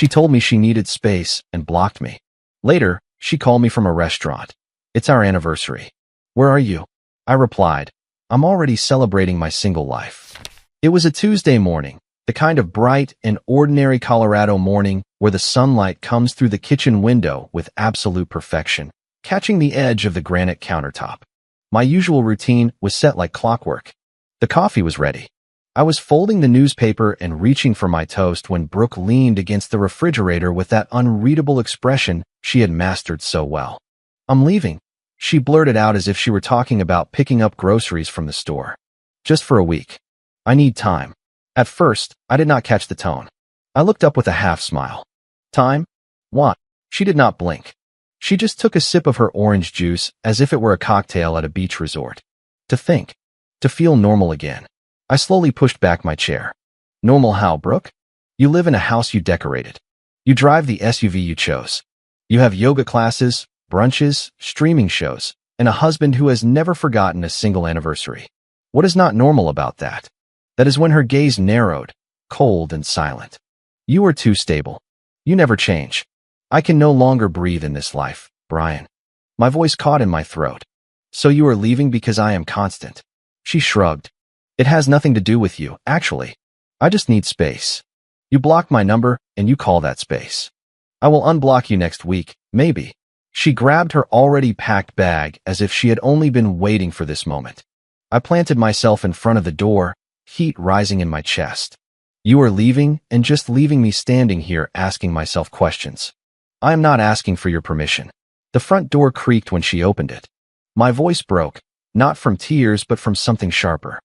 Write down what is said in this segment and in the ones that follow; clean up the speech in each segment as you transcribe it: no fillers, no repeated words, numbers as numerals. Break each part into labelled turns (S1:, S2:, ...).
S1: She told me she needed space and blocked me. Later, she called me from a restaurant. It's our anniversary. Where are you? I replied, I'm already celebrating my single life. It was a Tuesday morning, the kind of bright and ordinary Colorado morning where the sunlight comes through the kitchen window with absolute perfection, catching the edge of the granite countertop. My usual routine was set like clockwork. The coffee was ready. I was folding the newspaper and reaching for my toast when Brooke leaned against the refrigerator with that unreadable expression she had mastered so well. I'm leaving, she blurted out as if she were talking about picking up groceries from the store. Just for a week. I need time. At first, I did not catch the tone. I looked up with a half smile. Time? What? She did not blink. She just took a sip of her orange juice as if it were a cocktail at a beach resort. To think. To feel normal again. I slowly pushed back my chair. Normal how, Brooke? You live in a house you decorated. You drive the SUV you chose. You have yoga classes, brunches, streaming shows, and a husband who has never forgotten a single anniversary. What is not normal about that? That is when her gaze narrowed, cold and silent. You are too stable. You never change. I can no longer breathe in this life, Brian. My voice caught in my throat. So you are leaving because I am constant. She shrugged. It has nothing to do with you, actually. I just need space. You block my number, and you call that space. I will unblock you next week, maybe. She grabbed her already packed bag as if she had only been waiting for this moment. I planted myself in front of the door, heat rising in my chest. You are leaving and just leaving me standing here asking myself questions. I am not asking for your permission. The front door creaked when she opened it. My voice broke, not from tears but from something sharper.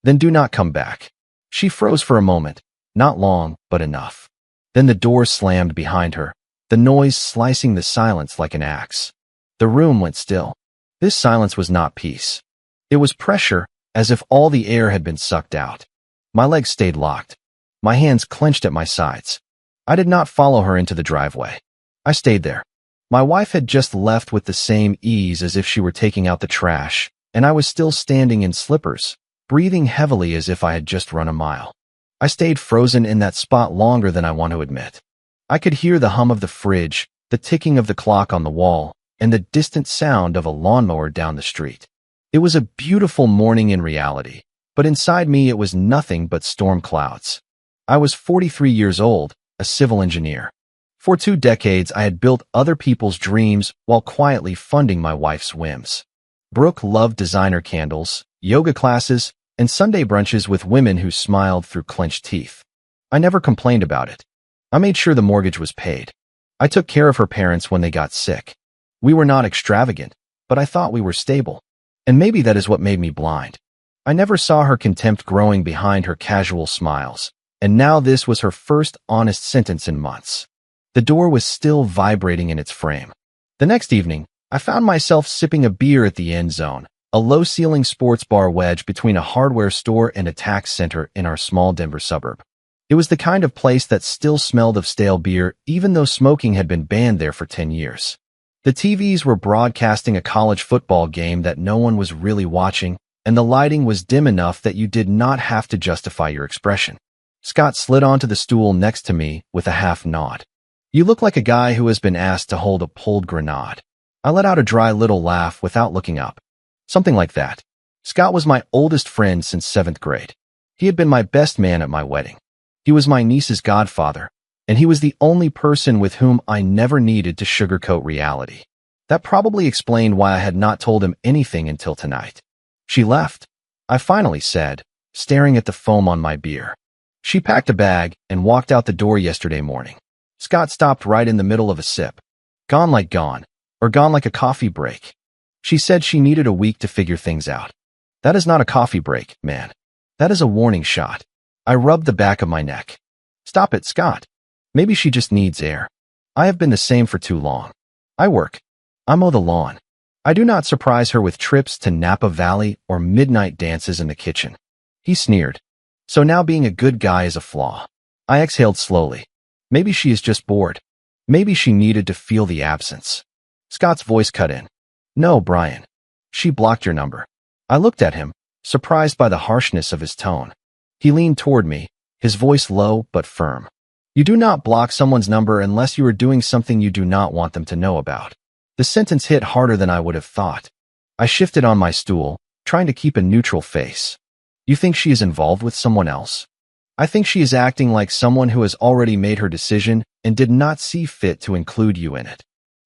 S1: Then do not come back. She froze for a moment, not long, but enough. Then the door slammed behind her, the noise slicing the silence like an axe. The room went still. This silence was not peace. It was pressure, as if all the air had been sucked out. My legs stayed locked. My hands clenched at my sides. I did not follow her into the driveway. I stayed there. My wife had just left with the same ease as if she were taking out the trash, and I was still standing in slippers, breathing heavily as if I had just run a mile. I stayed frozen in that spot longer than I want to admit. I could hear the hum of the fridge, the ticking of the clock on the wall, and the distant sound of a lawnmower down the street. It was a beautiful morning in reality, but inside me it was nothing but storm clouds. I was 43 years old, a civil engineer. For 2 decades, I had built other people's dreams while quietly funding my wife's whims. Brooke loved designer candles, yoga classes, and Sunday brunches with women who smiled through clenched teeth. I never complained about it. I made sure the mortgage was paid. I took care of her parents when they got sick. We were not extravagant, but I thought we were stable. And maybe that is what made me blind. I never saw her contempt growing behind her casual smiles, and now this was her first honest sentence in months. The door was still vibrating in its frame. The next evening, I found myself sipping a beer at the End Zone, a low-ceiling sports bar wedged between a hardware store and a tax center in our small Denver suburb. It was the kind of place that still smelled of stale beer, even though smoking had been banned there for 10 years. The TVs were broadcasting a college football game that no one was really watching, and the lighting was dim enough that you did not have to justify your expression. Scott slid onto the stool next to me with a half nod. You look like a guy who has been asked to hold a pulled grenade. I let out a dry little laugh without looking up. Something like that. Scott was my oldest friend since 7th grade. He had been my best man at my wedding. He was my niece's godfather, and he was the only person with whom I never needed to sugarcoat reality. That probably explained why I had not told him anything until tonight. She left, I finally said, staring at the foam on my beer. She packed a bag and walked out the door yesterday morning. Scott stopped right in the middle of a sip. Gone like gone, or gone like a coffee break. She said she needed a week to figure things out. That is not a coffee break, man. That is a warning shot. I rubbed the back of my neck. Stop it, Scott. Maybe she just needs air. I have been the same for too long. I work. I mow the lawn. I do not surprise her with trips to Napa Valley or midnight dances in the kitchen. He sneered. So now being a good guy is a flaw. I exhaled slowly. Maybe she is just bored. Maybe she needed to feel the absence. Scott's voice cut in. No, Brian. She blocked your number. I looked at him, surprised by the harshness of his tone. He leaned toward me, his voice low but firm. You do not block someone's number unless you are doing something you do not want them to know about. The sentence hit harder than I would have thought. I shifted on my stool, trying to keep a neutral face. You think she is involved with someone else? I think she is acting like someone who has already made her decision and did not see fit to include you in it.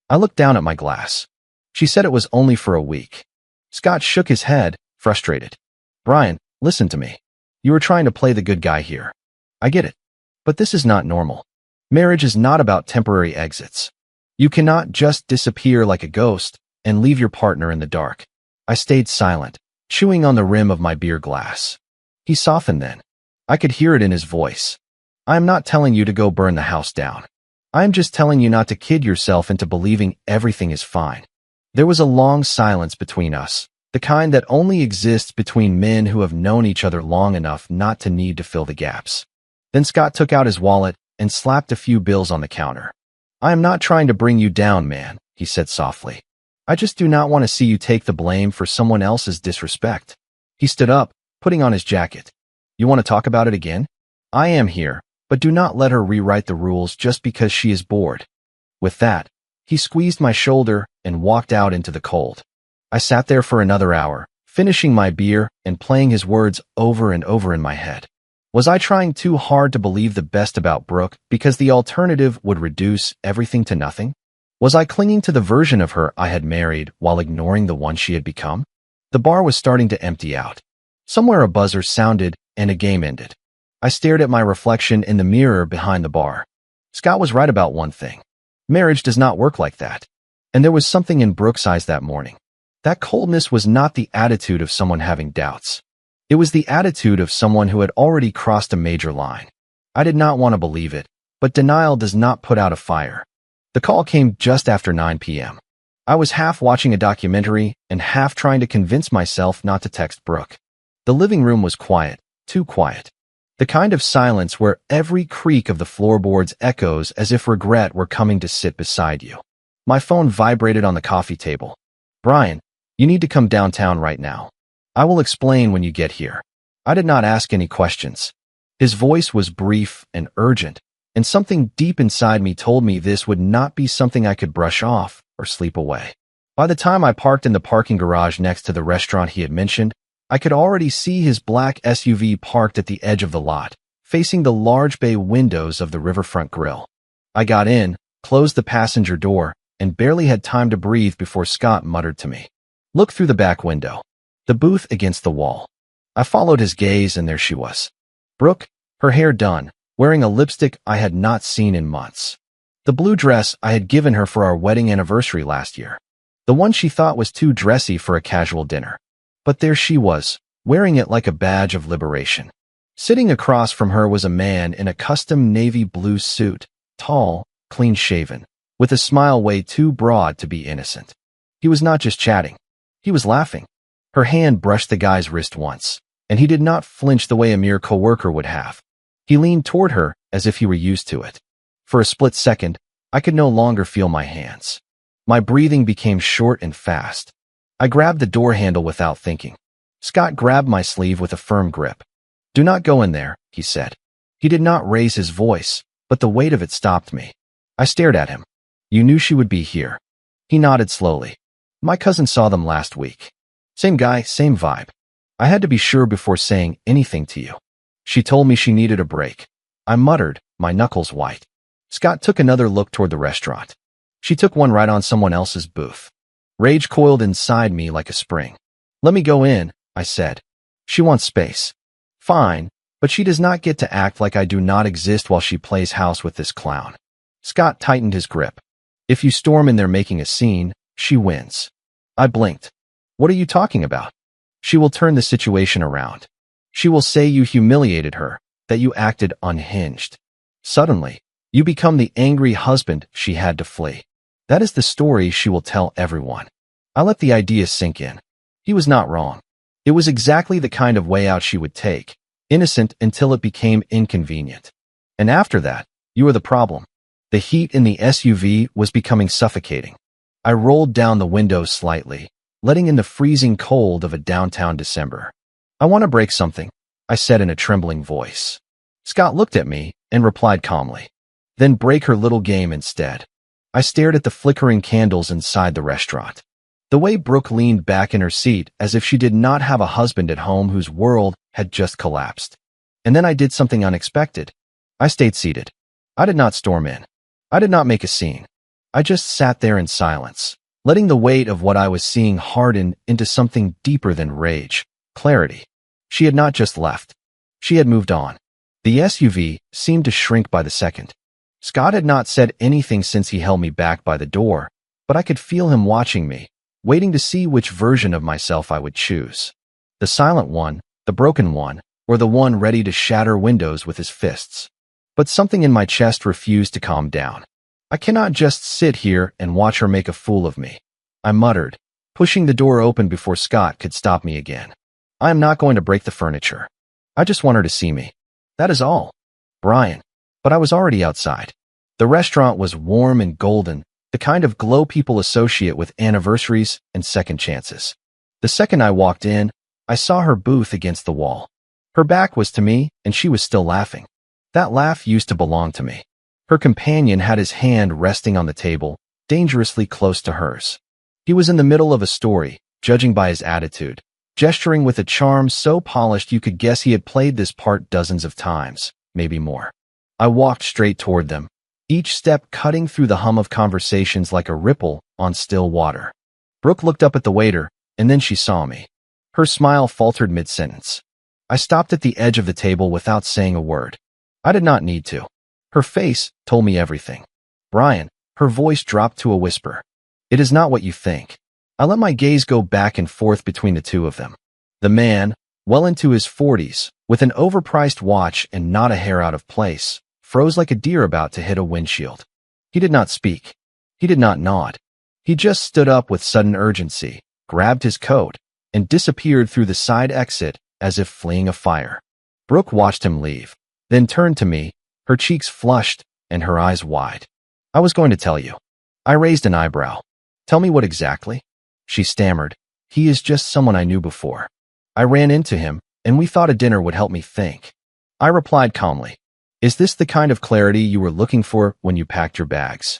S1: I looked down at my glass. She said it was only for a week. Scott shook his head, frustrated. Brian, listen to me. You are trying to play the good guy here. I get it. But this is not normal. Marriage is not about temporary exits. You cannot just disappear like a ghost and leave your partner in the dark. I stayed silent, chewing on the rim of my beer glass. He softened then. I could hear it in his voice. I am not telling you to go burn the house down. I am just telling you not to kid yourself into believing everything is fine. There was a long silence between us, the kind that only exists between men who have known each other long enough not to need to fill the gaps. Then Scott took out his wallet and slapped a few bills on the counter. I am not trying to bring you down, man, he said softly. I just do not want to see you take the blame for someone else's disrespect. He stood up, putting on his jacket. You want to talk about it again? I am here, but do not let her rewrite the rules just because she is bored. With that, he squeezed my shoulder and walked out into the cold. I sat there for another hour, finishing my beer and playing his words over and over in my head. Was I trying too hard to believe the best about Brooke because the alternative would reduce everything to nothing? Was I clinging to the version of her I had married while ignoring the one she had become? The bar was starting to empty out. Somewhere a buzzer sounded and a game ended. I stared at my reflection in the mirror behind the bar. Scott was right about one thing. Marriage does not work like that. And there was something in Brooke's eyes that morning. That coldness was not the attitude of someone having doubts. It was the attitude of someone who had already crossed a major line. I did not want to believe it, but denial does not put out a fire. The call came just after 9 p.m. I was half watching a documentary and half trying to convince myself not to text Brooke. The living room was quiet, too quiet. The kind of silence where every creak of the floorboards echoes as if regret were coming to sit beside you. My phone vibrated on the coffee table. Brian, you need to come downtown right now. I will explain when you get here. I did not ask any questions. His voice was brief and urgent, and something deep inside me told me this would not be something I could brush off or sleep away. By the time I parked in the parking garage next to the restaurant he had mentioned, I could already see his black SUV parked at the edge of the lot, facing the large bay windows of the riverfront grill. I got in, closed the passenger door, and barely had time to breathe before Scott muttered to me, "Look through the back window." The booth against the wall. I followed his gaze, and there she was. Brooke, her hair done, wearing a lipstick I had not seen in months. The blue dress I had given her for our wedding anniversary last year. The one she thought was too dressy for a casual dinner. But there she was, wearing it like a badge of liberation. Sitting across from her was a man in a custom navy blue suit, tall, clean-shaven, with a smile way too broad to be innocent. He was not just chatting. He was laughing. Her hand brushed the guy's wrist once, and he did not flinch the way a mere coworker would have. He leaned toward her as if he were used to it. For a split second, I could no longer feel my hands. My breathing became short and fast. I grabbed the door handle without thinking. Scott grabbed my sleeve with a firm grip. "Do not go in there," he said. He did not raise his voice, but the weight of it stopped me. I stared at him. "You knew she would be here." He nodded slowly. "My cousin saw them last week. Same guy, same vibe. I had to be sure before saying anything to you. She told me she needed a break." I muttered, my knuckles white. Scott took another look toward the restaurant. "She took one right on someone else's booth." Rage coiled inside me like a spring. "Let me go in," I said. "She wants space." "Fine, but she does not get to act like I do not exist while she plays house with this clown." Scott tightened his grip. "If you storm in there making a scene, she wins." I blinked. "What are you talking about?" "She will turn the situation around. She will say you humiliated her, that you acted unhinged. Suddenly, you become the angry husband she had to flee. That is the story she will tell everyone." I let the idea sink in. He was not wrong. It was exactly the kind of way out she would take, innocent until it became inconvenient. And after that, you were the problem. The heat in the SUV was becoming suffocating. I rolled down the window slightly, letting in the freezing cold of a downtown December. "I want to break something," I said in a trembling voice. Scott looked at me and replied calmly, then break her little game instead. I stared at the flickering candles inside the restaurant. The way Brooke leaned back in her seat as if she did not have a husband at home whose world had just collapsed. And then I did something unexpected. I stayed seated. I did not storm in. I did not make a scene. I just sat there in silence, letting the weight of what I was seeing harden into something deeper than rage, clarity. She had not just left. She had moved on. The SUV seemed to shrink by the second. Scott had not said anything since he held me back by the door, but I could feel him watching me, waiting to see which version of myself I would choose. The silent one, the broken one, or the one ready to shatter windows with his fists. But something in my chest refused to calm down. I cannot just sit here and watch her make a fool of me, I muttered, pushing the door open before Scott could stop me again. I am not going to break the furniture. I just want her to see me. That is all. Brian. But I was already outside. The restaurant was warm and golden, the kind of glow people associate with anniversaries and second chances. The second I walked in, I saw her booth against the wall. Her back was to me, and she was still laughing. That laugh used to belong to me. Her companion had his hand resting on the table, dangerously close to hers. He was in the middle of a story, judging by his attitude, gesturing with a charm so polished you could guess he had played this part dozens of times, maybe more. I walked straight toward them, each step cutting through the hum of conversations like a ripple on still water. Brooke looked up at the waiter, and then she saw me. Her smile faltered mid-sentence. I stopped at the edge of the table without saying a word. I did not need to. Her face told me everything. Brian, her voice dropped to a whisper. It is not what you think. I let my gaze go back and forth between the two of them. The man, well into his 40s, with an overpriced watch and not a hair out of place, froze like a deer about to hit a windshield. He did not speak. He did not nod. He just stood up with sudden urgency, grabbed his coat, and disappeared through the side exit as if fleeing a fire. Brooke watched him leave, then turned to me, her cheeks flushed and her eyes wide. I was going to tell you. I raised an eyebrow. Tell me what exactly? She stammered. He is just someone I knew before. I ran into him, and we thought a dinner would help me think. I replied calmly. Is this the kind of clarity you were looking for when you packed your bags?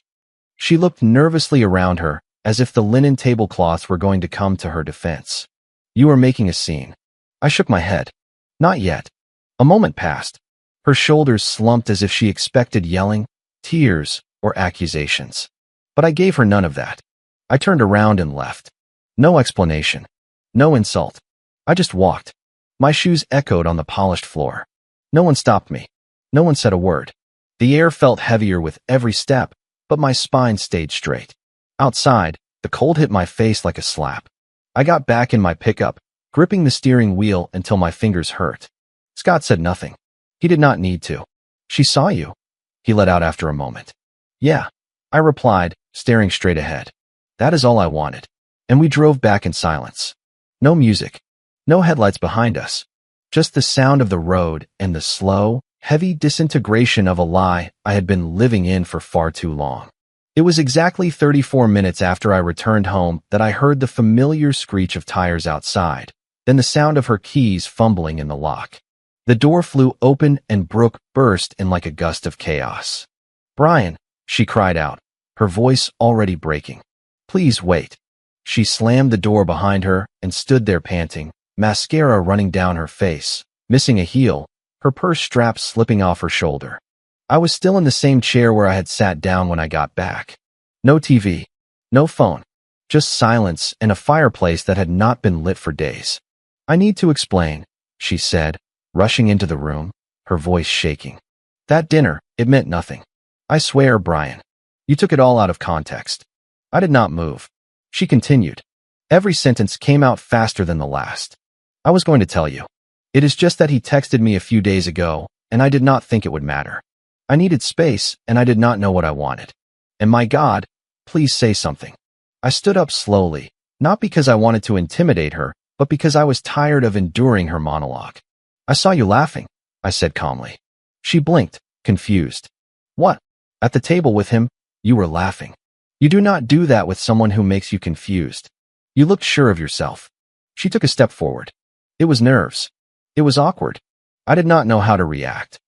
S1: She looked nervously around her, as if the linen tablecloths were going to come to her defense. You are making a scene. I shook my head. Not yet. A moment passed. Her shoulders slumped as if she expected yelling, tears, or accusations. But I gave her none of that. I turned around and left. No explanation. No insult. I just walked. My shoes echoed on the polished floor. No one stopped me. No one said a word. The air felt heavier with every step, but my spine stayed straight. Outside, the cold hit my face like a slap. I got back in my pickup, gripping the steering wheel until my fingers hurt. Scott said nothing. He did not need to. She saw you, he let out after a moment. Yeah, I replied, staring straight ahead. That is all I wanted. And we drove back in silence. No music. No headlights behind us. Just the sound of the road and the slow, heavy disintegration of a lie I had been living in for far too long. It was exactly 34 minutes after I returned home that I heard the familiar screech of tires outside, then the sound of her keys fumbling in the lock. The door flew open and Brooke burst in like a gust of chaos. Brian, she cried out, her voice already breaking. Please wait. She slammed the door behind her and stood there panting, mascara running down her face, missing a heel, her purse strap slipping off her shoulder. I was still in the same chair where I had sat down when I got back. No TV, no phone, just silence and a fireplace that had not been lit for days. I need to explain, she said, rushing into the room, her voice shaking. That dinner, it meant nothing. I swear, Brian. You took it all out of context. I did not move. She continued. Every sentence came out faster than the last. I was going to tell you. It is just that he texted me a few days ago, and I did not think it would matter. I needed space, and I did not know what I wanted. And my God, please say something. I stood up slowly, not because I wanted to intimidate her, but because I was tired of enduring her monologue. I saw you laughing, I said calmly. She blinked, confused. What? At the table with him, you were laughing. You do not do that with someone who makes you confused. You looked sure of yourself. She took a step forward. It was nerves. It was awkward. I did not know how to react.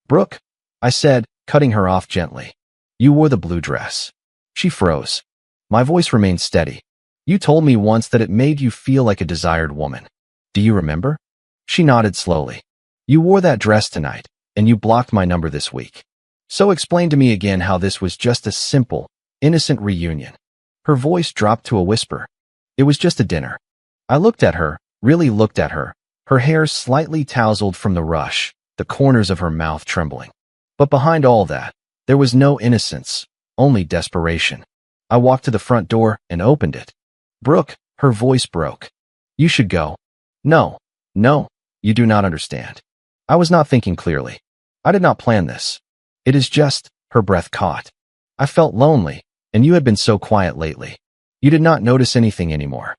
S1: Brooke, I said, cutting her off gently. You wore the blue dress. She froze. My voice remained steady. You told me once that it made you feel like a desired woman. Do you remember? She nodded slowly. You wore that dress tonight, and you blocked my number this week. So explain to me again how this was just a simple, innocent reunion. Her voice dropped to a whisper. It was just a dinner. I looked at her, really looked at her, her hair slightly tousled from the rush, the corners of her mouth trembling. But behind all that, there was no innocence, only desperation. I walked to the front door and opened it. Brooke, her voice broke. You should go. No, you do not understand. I was not thinking clearly. I did not plan this. It is just, her breath caught. I felt lonely, and you had been so quiet lately. You did not notice anything anymore.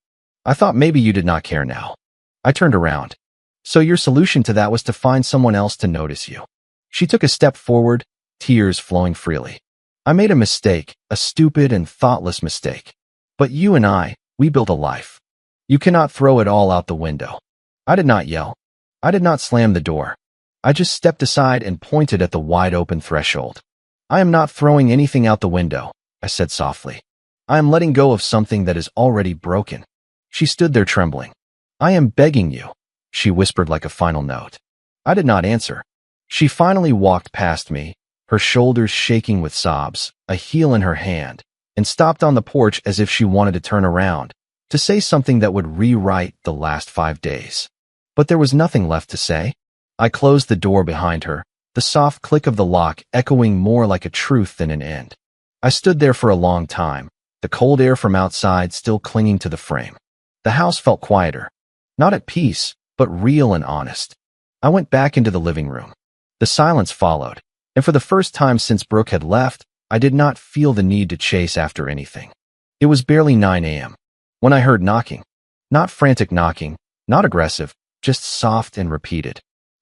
S1: I thought maybe you did not care now. I turned around. So your solution to that was to find someone else to notice you. She took a step forward, tears flowing freely. I made a mistake, a stupid and thoughtless mistake. But you and I, we built a life. You cannot throw it all out the window. I did not yell. I did not slam the door. I just stepped aside and pointed at the wide-open threshold. I am not throwing anything out the window, I said softly. I am letting go of something that is already broken. She stood there trembling. I am begging you, she whispered like a final note. I did not answer. She finally walked past me, her shoulders shaking with sobs, a heel in her hand, and stopped on the porch as if she wanted to turn around, to say something that would rewrite the last 5 days. But there was nothing left to say. I closed the door behind her, the soft click of the lock echoing more like a truth than an end. I stood there for a long time, the cold air from outside still clinging to the frame. The house felt quieter, not at peace, but real and honest. I went back into the living room. The silence followed, and for the first time since Brooke had left, I did not feel the need to chase after anything. It was barely 9 a.m. when I heard knocking. Not frantic knocking, not aggressive, just soft and repeated.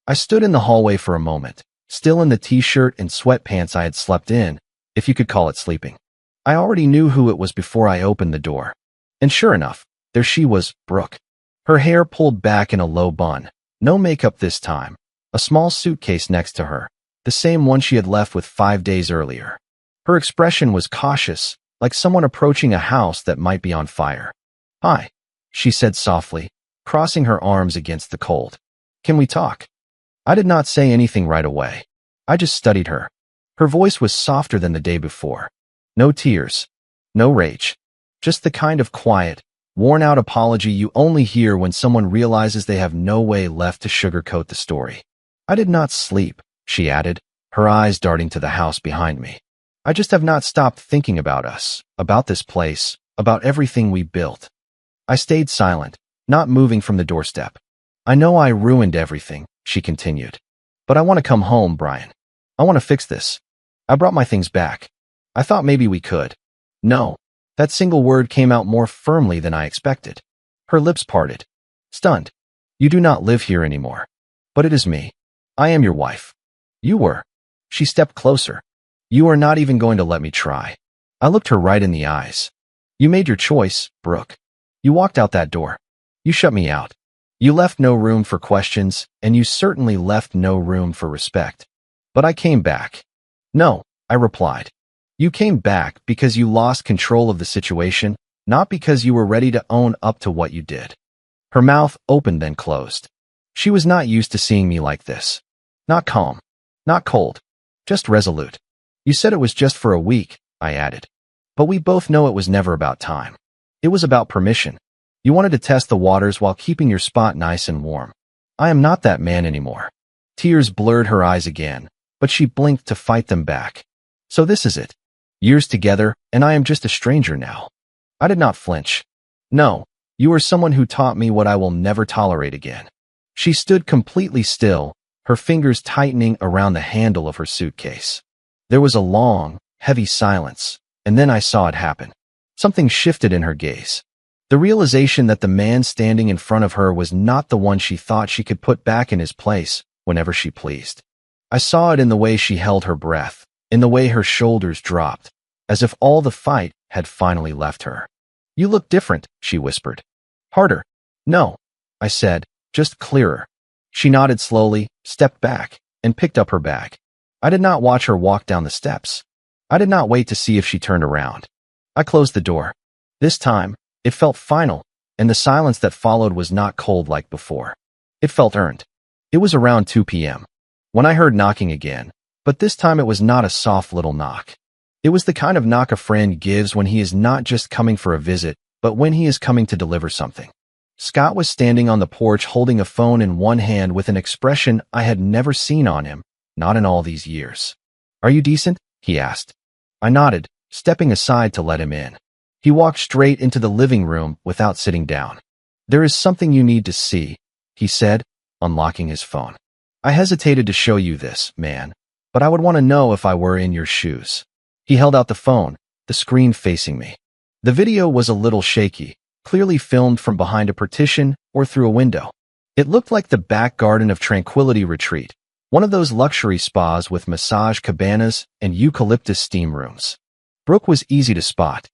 S1: I stood in the hallway for a moment, still in the t-shirt and sweatpants I had slept in, if you could call it sleeping. I already knew who it was before I opened the door. And sure enough, there she was, Brooke. Her hair pulled back in a low bun, no makeup this time, a small suitcase next to her, the same one she had left with 5 days earlier. Her expression was cautious, like someone approaching a house that might be on fire. Hi, she said softly, crossing her arms against the cold. Can we talk? I did not say anything right away. I just studied her. Her voice was softer than the day before. No tears, no rage, just the kind of quiet, worn-out apology you only hear when someone realizes they have no way left to sugarcoat the story. I did not sleep, she added, her eyes darting to the house behind me. I just have not stopped thinking about us, about this place, about everything we built. I stayed silent, not moving from the doorstep. I know I ruined everything, she continued. But I want to come home, Brian. I want to fix this. I brought my things back. I thought maybe we could. No. That single word came out more firmly than I expected. Her lips parted. Stunned. You do not live here anymore. But it is me. I am your wife. You were. She stepped closer. You are not even going to let me try. I looked her right in the eyes. You made your choice, Brooke. You walked out that door. You shut me out. You left no room for questions, and you certainly left no room for respect. But I came back. No, I replied. You came back because you lost control of the situation, not because you were ready to own up to what you did. Her mouth opened then closed. She was not used to seeing me like this. Not calm. Not cold. Just resolute. You said it was just for a week, I added. But we both know it was never about time. It was about permission. You wanted to test the waters while keeping your spot nice and warm. I am not that man anymore. Tears blurred her eyes again, but she blinked to fight them back. So this is it. Years together, and I am just a stranger now. I did not flinch. No, you are someone who taught me what I will never tolerate again. She stood completely still, her fingers tightening around the handle of her suitcase. There was a long, heavy silence, and then I saw it happen. Something shifted in her gaze. The realization that the man standing in front of her was not the one she thought she could put back in his place whenever she pleased. I saw it in the way she held her breath, in the way her shoulders dropped, as if all the fight had finally left her. You look different, she whispered. Harder. No, I said, just clearer. She nodded slowly, stepped back, and picked up her bag. I did not watch her walk down the steps. I did not wait to see if she turned around. I closed the door. This time, it felt final, and the silence that followed was not cold like before. It felt earned. It was around 2 p.m. when I heard knocking again, but this time it was not a soft little knock. It was the kind of knock a friend gives when he is not just coming for a visit, but when he is coming to deliver something. Scott was standing on the porch holding a phone in one hand with an expression I had never seen on him, not in all these years. "Are you decent?" he asked. I nodded, stepping aside to let him in. He walked straight into the living room without sitting down. "There is something you need to see," he said, unlocking his phone. "I hesitated to show you this, man, but I would want to know if I were in your shoes." He held out the phone, the screen facing me. The video was a little shaky, clearly filmed from behind a partition or through a window. It looked like the back garden of Tranquility Retreat, one of those luxury spas with massage cabanas and eucalyptus steam rooms. Brooke was easy to spot.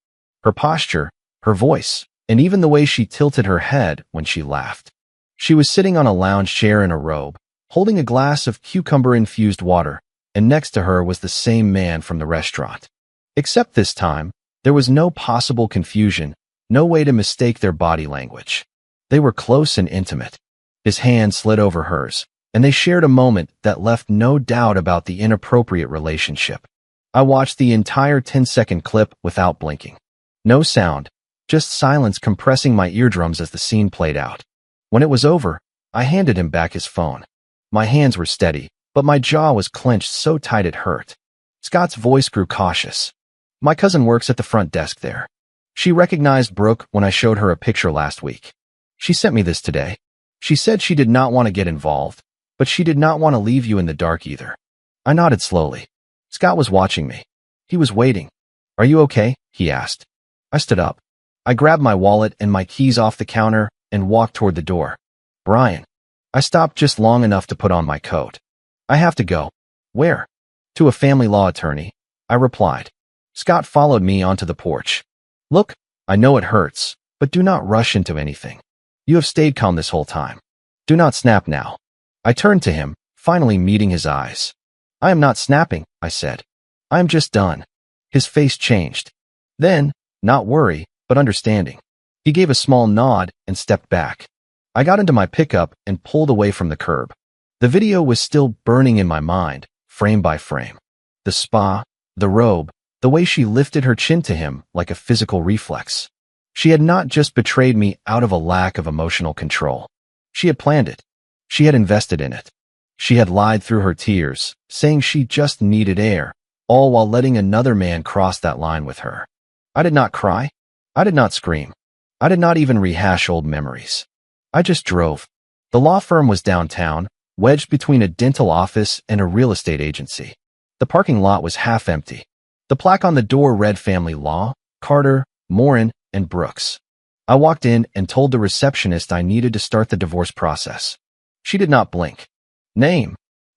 S1: Her posture, her voice, and even the way she tilted her head when she laughed. She was sitting on a lounge chair in a robe, holding a glass of cucumber-infused water, and next to her was the same man from the restaurant. Except this time, there was no possible confusion, no way to mistake their body language. They were close and intimate. His hand slid over hers, and they shared a moment that left no doubt about the inappropriate relationship. I watched the entire 10-second clip without blinking. No sound, just silence compressing my eardrums as the scene played out. When it was over, I handed him back his phone. My hands were steady, but my jaw was clenched so tight it hurt. Scott's voice grew cautious. "My cousin works at the front desk there. She recognized Brooke when I showed her a picture last week. She sent me this today. She said she did not want to get involved, but she did not want to leave you in the dark either." I nodded slowly. Scott was watching me. He was waiting. "Are you okay?" he asked. I stood up. I grabbed my wallet and my keys off the counter and walked toward the door. "Brian." I stopped just long enough to put on my coat. "I have to go." "Where?" "To a family law attorney," I replied. Scott followed me onto the porch. "Look, I know it hurts, but do not rush into anything. You have stayed calm this whole time. Do not snap now." I turned to him, finally meeting his eyes. "I am not snapping," I said. "I am just done." His face changed. Then, not worry, but understanding. He gave a small nod and stepped back. I got into my pickup and pulled away from the curb. The video was still burning in my mind, frame by frame. The spa, the robe, the way she lifted her chin to him like a physical reflex. She had not just betrayed me out of a lack of emotional control. She had planned it. She had invested in it. She had lied through her tears, saying she just needed air, all while letting another man cross that line with her. I did not cry. I did not scream. I did not even rehash old memories. I just drove. The law firm was downtown, wedged between a dental office and a real estate agency. The parking lot was half empty. The plaque on the door read Family Law, Carter, Morin, and Brooks. I walked in and told the receptionist I needed to start the divorce process. She did not blink. "Name?"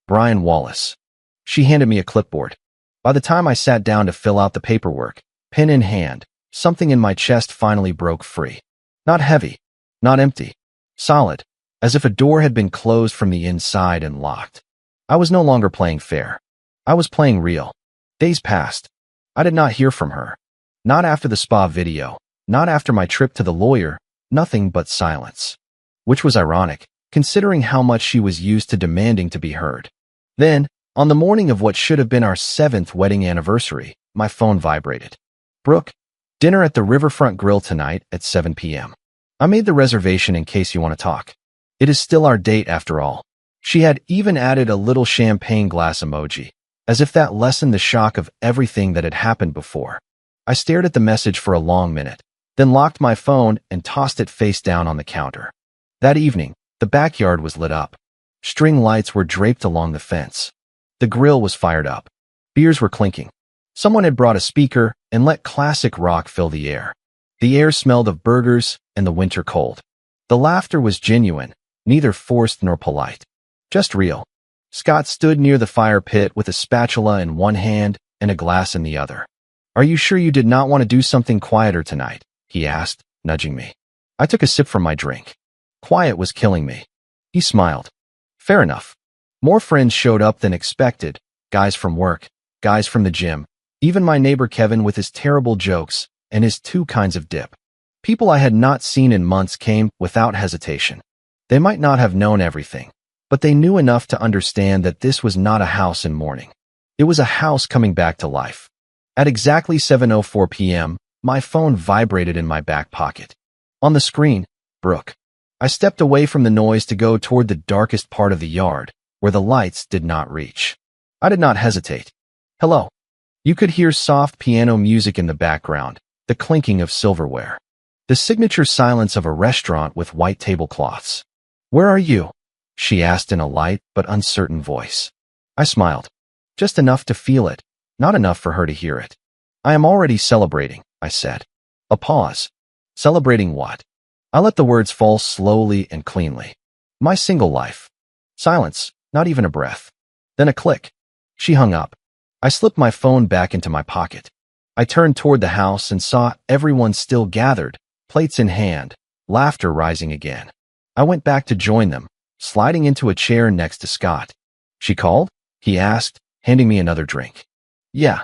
S1: "Brian Wallace." She handed me a clipboard. By the time I sat down to fill out the paperwork, pen in hand, something in my chest finally broke free. Not heavy, not empty, solid, as if a door had been closed from the inside and locked. I was no longer playing fair. I was playing real. Days passed. I did not hear from her. Not after the spa video, not after my trip to the lawyer, nothing but silence. Which was ironic, considering how much she was used to demanding to be heard. Then, on the morning of what should have been our 7th wedding anniversary, my phone vibrated. "Brooke, dinner at the Riverfront Grill tonight at 7 p.m. I made the reservation in case you want to talk. It is still our date after all." She had even added a little champagne glass emoji, as if that lessened the shock of everything that had happened before. I stared at the message for a long minute, then locked my phone and tossed it face down on the counter. That evening, the backyard was lit up. String lights were draped along the fence. The grill was fired up. Beers were clinking. Someone had brought a speaker and let classic rock fill the air. The air smelled of burgers and the winter cold. The laughter was genuine, neither forced nor polite. Just real. Scott stood near the fire pit with a spatula in one hand and a glass in the other. "Are you sure you did not want to do something quieter tonight?" he asked, nudging me. I took a sip from my drink. Quiet was killing me. He smiled. "Fair enough." More friends showed up than expected, guys from work, guys from the gym, even my neighbor Kevin with his terrible jokes and his two kinds of dip. People I had not seen in months came without hesitation. They might not have known everything, but they knew enough to understand that this was not a house in mourning. It was a house coming back to life. At exactly 7:04 p.m., my phone vibrated in my back pocket. On the screen, Brooke. I stepped away from the noise to go toward the darkest part of the yard, where the lights did not reach. I did not hesitate. Hello. You could hear soft piano music in the background, the clinking of silverware. The signature silence of a restaurant with white tablecloths. Where are you? She asked in a light but uncertain voice. I smiled. Just enough to feel it, not enough for her to hear it. I am already celebrating, I said. A pause. Celebrating what? I let the words fall slowly and cleanly. My single life. Silence, not even a breath. Then a click. She hung up. I slipped my phone back into my pocket. I turned toward the house and saw everyone still gathered, plates in hand, laughter rising again. I went back to join them, sliding into a chair next to Scott. She called? He asked, handing me another drink. Yeah.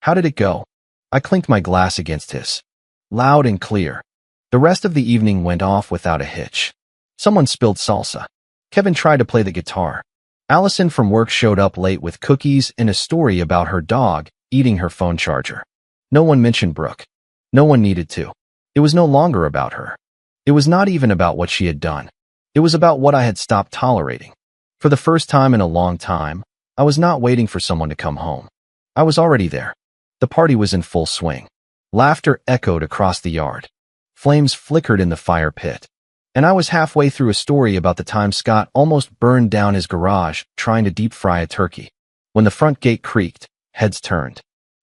S1: How did it go? I clinked my glass against his. Loud and clear. The rest of the evening went off without a hitch. Someone spilled salsa. Kevin tried to play the guitar. Allison from work showed up late with cookies and a story about her dog eating her phone charger. No one mentioned Brooke. No one needed to. It was no longer about her. It was not even about what she had done. It was about what I had stopped tolerating. For the first time in a long time, I was not waiting for someone to come home. I was already there. The party was in full swing. Laughter echoed across the yard. Flames flickered in the fire pit. And I was halfway through a story about the time Scott almost burned down his garage trying to deep fry a turkey. When the front gate creaked, heads turned.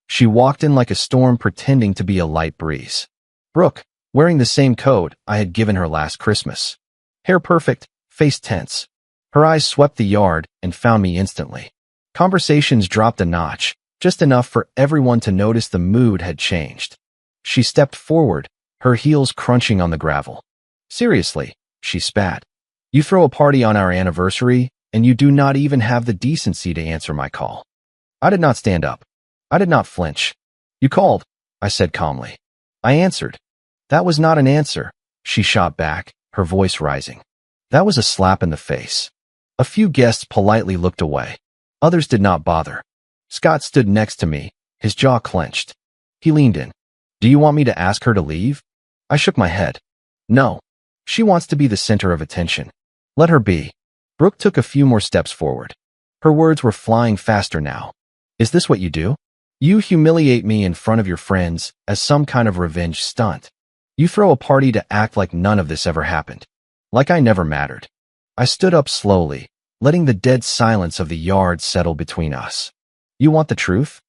S1: She walked in like a storm pretending to be a light breeze. Brooke, wearing the same coat I had given her last Christmas. Hair perfect, face tense. Her eyes swept the yard and found me instantly. Conversations dropped a notch, just enough for everyone to notice the mood had changed. She stepped forward, her heels crunching on the gravel. Seriously, she spat. You throw a party on our anniversary, and you do not even have the decency to answer my call. I did not stand up. I did not flinch. You called, I said calmly. I answered. That was not an answer, she shot back, her voice rising. That was a slap in the face. A few guests politely looked away. Others did not bother. Scott stood next to me, his jaw clenched. He leaned in. Do you want me to ask her to leave? I shook my head. No. She wants to be the center of attention. Let her be. Brooke took a few more steps forward. Her words were flying faster now. Is this what you do? You humiliate me in front of your friends as some kind of revenge stunt. You throw a party to act like none of this ever happened. Like I never mattered. I stood up slowly, letting the dead silence of the yard settle between us. You want the truth?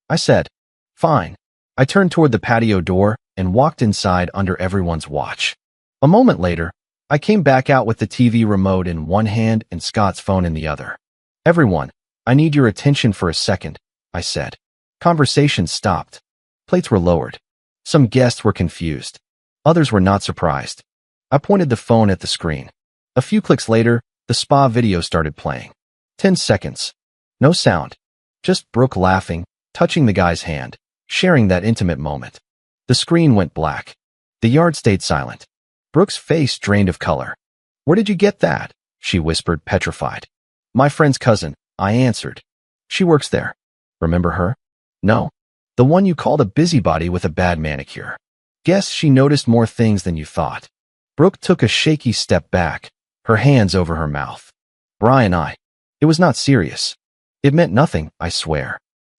S1: I said. Fine. I turned toward the patio door and walked inside under everyone's watch. A moment later, I came back out with the TV remote in one hand and Scott's phone in the other. Everyone, I need your attention for a second, I said. Conversation stopped. Plates were lowered. Some guests were confused. Others were not surprised. I pointed the phone at the screen. A few clicks later, the spa video started playing. 10 seconds. No sound. Just Brooke laughing, touching the guy's hand, sharing that intimate moment. The screen went black. The yard stayed silent. Brooke's face drained of color. Where did you get that? She whispered, petrified. My friend's cousin, I answered. She works there. Remember her? No. The one you called a busybody with a bad manicure. Guess she noticed more things than you thought. Brooke took a shaky step back, her hands over her mouth. Brian, It was not serious. It meant nothing, I swear.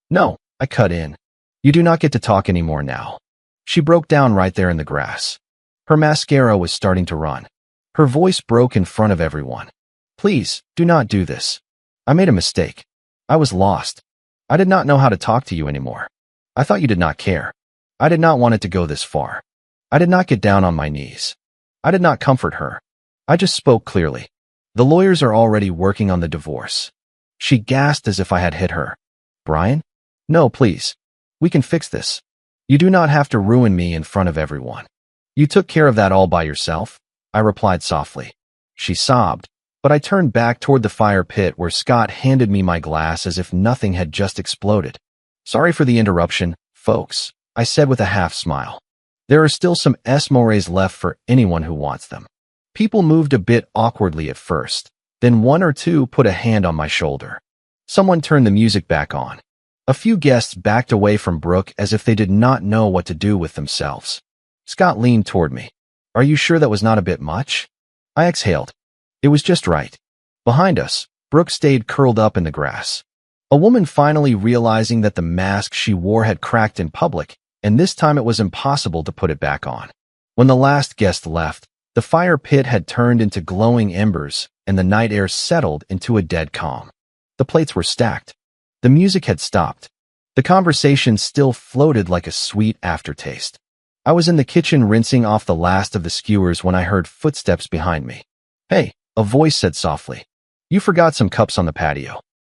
S1: No, I cut in. You do not get to talk anymore now. She broke down right there in the grass. Her mascara was starting to run. Her voice broke in front of everyone. Please, do not do this. I made a mistake. I was lost. I did not know how to talk to you anymore. I thought you did not care. I did not want it to go this far. I did not get down on my knees. I did not comfort her. I just spoke clearly. The lawyers are already working on the divorce. She gasped as if I had hit her. Brian? No, please. We can fix this. You do not have to ruin me in front of everyone. You took care of that all by yourself, I replied softly. She sobbed. But I turned back toward the fire pit where Scott handed me my glass as if nothing had just exploded. "Sorry for the interruption, folks," I said with a half smile. "There are still some Esmores left for anyone who wants them." People moved a bit awkwardly at first. Then one or two put a hand on my shoulder. Someone turned the music back on. A few guests backed away from Brooke as if they did not know what to do with themselves. Scott leaned toward me. "Are you sure that was not a bit much?" I exhaled. It was just right. Behind us, Brooke stayed curled up in the grass. A woman finally realizing that the mask she wore had cracked in public, and this time it was impossible to put it back on. When the last guest left, the fire pit had turned into glowing embers, and the night air settled into a dead calm. The plates were stacked. The music had stopped. The conversation still floated like a sweet aftertaste. I was in the kitchen rinsing off the last of the skewers when I heard footsteps behind me. "Hey," a voice said softly. "You forgot some cups on the patio."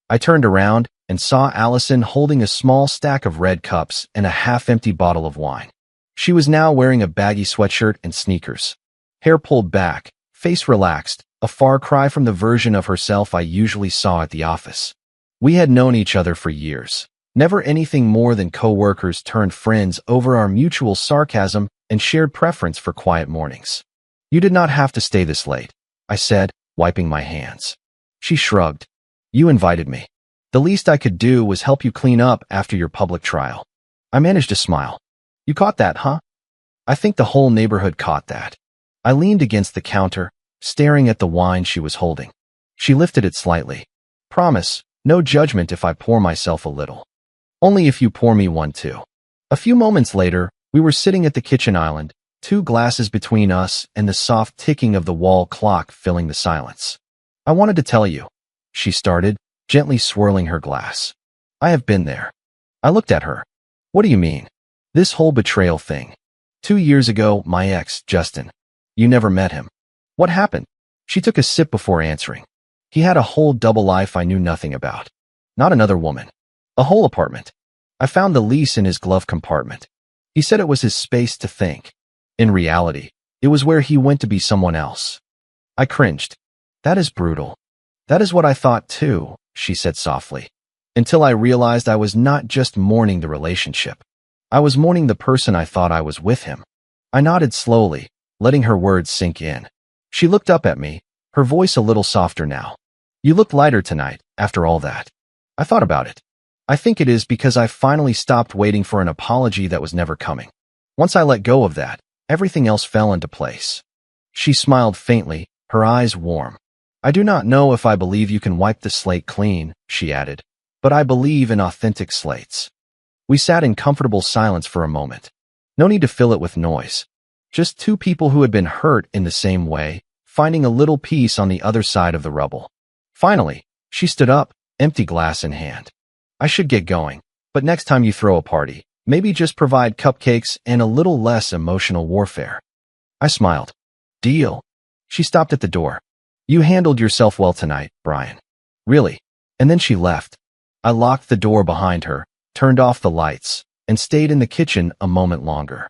S1: I turned around and saw Allison holding a small stack of red cups and a half-empty bottle of wine. She was now wearing a baggy sweatshirt and sneakers. Hair pulled back, face relaxed, a far cry from the version of herself I usually saw at the office. We had known each other for years, never anything more than co-workers turned friends over our mutual sarcasm and shared preference for quiet mornings. "You did not have to stay this late," I said, wiping my hands. She shrugged. "You invited me. The least I could do was help you clean up after your public trial." I managed to smile. "You caught that, huh?" I think the whole neighborhood caught that. I leaned against the counter, staring at the wine she was holding. She lifted it slightly. "Promise, no judgment if I pour myself a little. Only if you pour me one too." A few moments later, we were sitting at the kitchen island, 2 glasses between us and the soft ticking of the wall clock filling the silence. "I wanted to tell you," she started, gently swirling her glass. "I have been there." I looked at her. "What do you mean?" "This whole betrayal thing. 2 years ago, my ex, Justin. You never met him." "What happened?" She took a sip before answering. "He had a whole double life I knew nothing about. Not another woman. A whole apartment. I found the lease in his glove compartment. He said it was his space to think. In reality, it was where he went to be someone else." I cringed. "That is brutal." "That is what I thought too," she said softly, until I realized I was not just mourning the relationship. I was mourning the person I thought I was with him. I nodded slowly, letting her words sink in. She looked up at me, her voice a little softer now. "You look lighter tonight, after all that." I thought about it. I think it is because I finally stopped waiting for an apology that was never coming. Once I let go of that, everything else fell into place. She smiled faintly, her eyes warm. "I do not know if I believe you can wipe the slate clean," she added, "but I believe in authentic slates." We sat in comfortable silence for a moment. No need to fill it with noise. Just 2 people who had been hurt in the same way, finding a little peace on the other side of the rubble. Finally, she stood up, empty glass in hand. "I should get going, but next time you throw a party, maybe just provide cupcakes and a little less emotional warfare." I smiled. "Deal." She stopped at the door. "You handled yourself well tonight, Brian." "Really?" And then she left. I locked the door behind her, turned off the lights, and stayed in the kitchen a moment longer.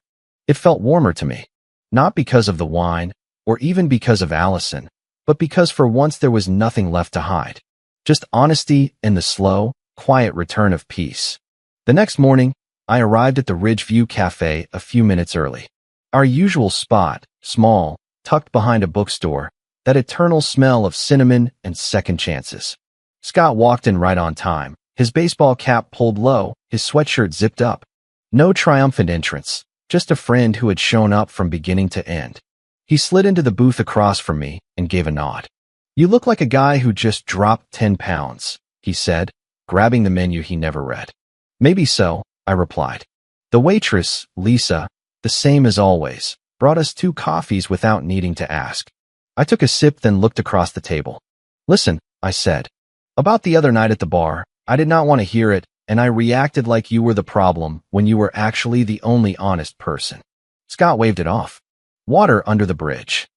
S1: It felt warmer to me. Not because of the wine, or even because of Allison, but because for once there was nothing left to hide. Just honesty and the slow, quiet return of peace. The next morning, I arrived at the Ridgeview Cafe a few minutes early. Our usual spot, small, tucked behind a bookstore, that eternal smell of cinnamon and second chances. Scott walked in right on time, his baseball cap pulled low, his sweatshirt zipped up. No triumphant entrance, just a friend who had shown up from beginning to end. He slid into the booth across from me and gave a nod. "You look like a guy who just dropped 10 pounds, he said, grabbing the menu he never read. "Maybe so," I replied. The waitress, Lisa, the same as always, brought us 2 coffees without needing to ask. I took a sip, then looked across the table. "Listen," I said. "About the other night at the bar, I did not want to hear it, and I reacted like you were the problem when you were actually the only honest person." Scott waved it off. "Water under the bridge."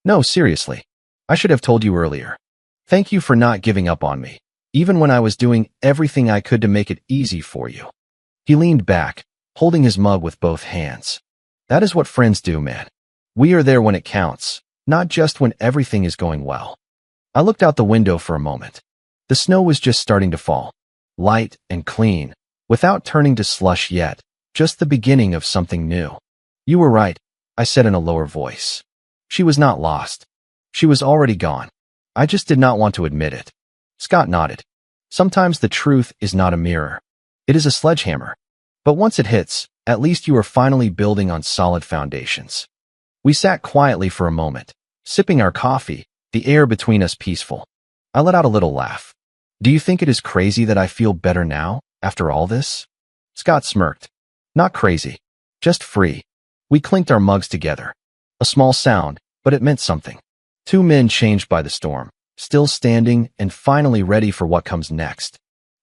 S1: "No, seriously. I should have told you earlier. Thank you for not giving up on me, even when I was doing everything I could to make it easy for you." He leaned back, holding his mug with both hands. "That is what friends do, man. We are there when it counts, not just when everything is going well." I looked out the window for a moment. The snow was just starting to fall, light and clean, without turning to slush yet, just the beginning of something new. You were right, I said in a lower voice. She was not lost. She was already gone. I just did not want to admit it. Scott nodded. Sometimes the truth is not a mirror. It is a sledgehammer. But once it hits, at least you are finally building on solid foundations. We sat quietly for a moment, sipping our coffee, the air between us peaceful. I let out a little laugh. Do you think it is crazy that I feel better now, after all this? Scott smirked. Not crazy, just free. We clinked our mugs together. A small sound, but it meant something. Two men changed by the storm, still standing and finally ready for what comes next.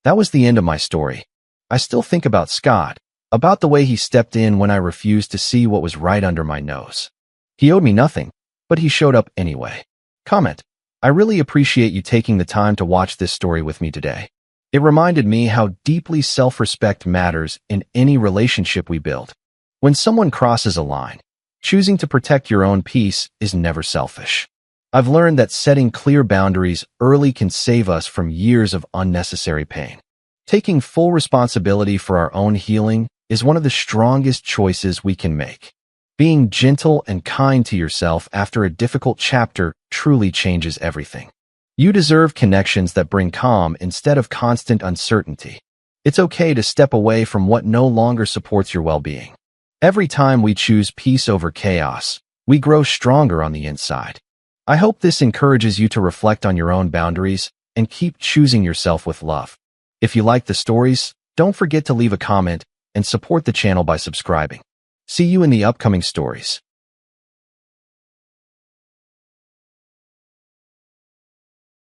S1: That was the end of my story. I still think about Scott, about the way he stepped in when I refused to see what was right under my nose. He owed me nothing, but he showed up anyway. Comment. I really appreciate you taking the time to watch this story with me today. It reminded me how deeply self-respect matters in any relationship we build. When someone crosses a line, choosing to protect your own peace is never selfish. I've learned that setting clear boundaries early can save us from years of unnecessary pain. Taking full responsibility for our own healing is one of the strongest choices we can make. Being gentle and kind to yourself after a difficult chapter truly changes everything. You deserve connections that bring calm instead of constant uncertainty. It's okay to step away from what no longer supports your well-being. Every time we choose peace over chaos, we grow stronger on the inside. I hope this encourages you to reflect on your own boundaries and keep choosing yourself with love. If you like the stories, don't forget to leave a comment and support the channel by subscribing. See you in the upcoming stories.